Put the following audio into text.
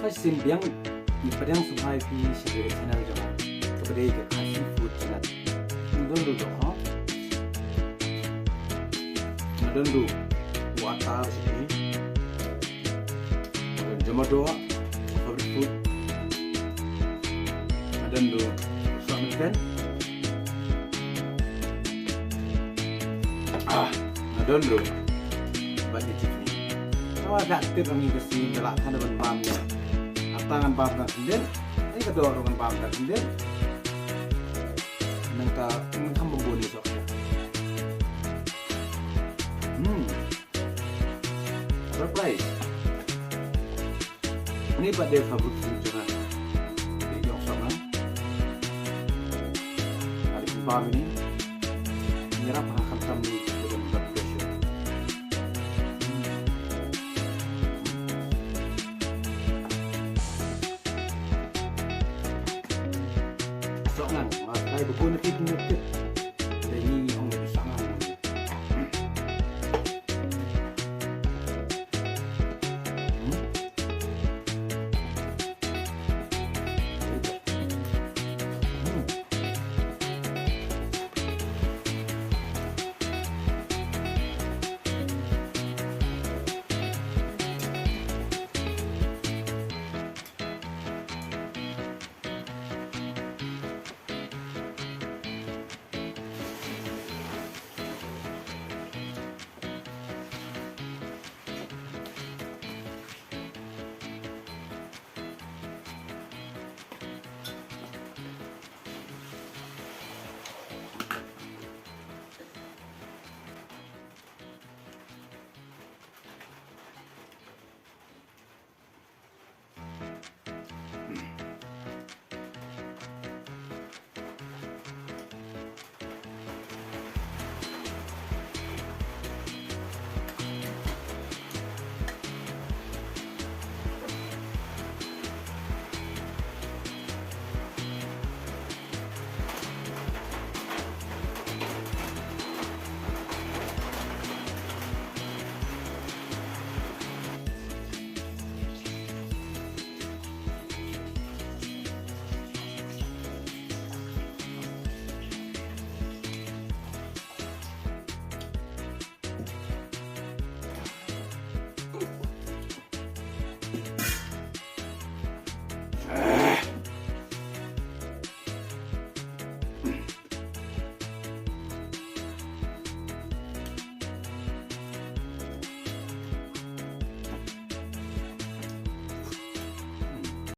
사실 yang ipadang sungai pi shigure channel jama kepada ke khasi food channel don do ha don do water sini jama do favorite food don do samiten don do banyak cikni kalau agak aktif kami kesini gelak kan dengan pamnya tangan pam sendiri, ini kedua orang pam sendiri, nangka nangkam berbunyi soknya. Surprise. Ini pada favorit juga. Ini yang sama. Hari pam ini, menyerap akan kami dengan blood pressure. Soalnya, mas, saya buku nanti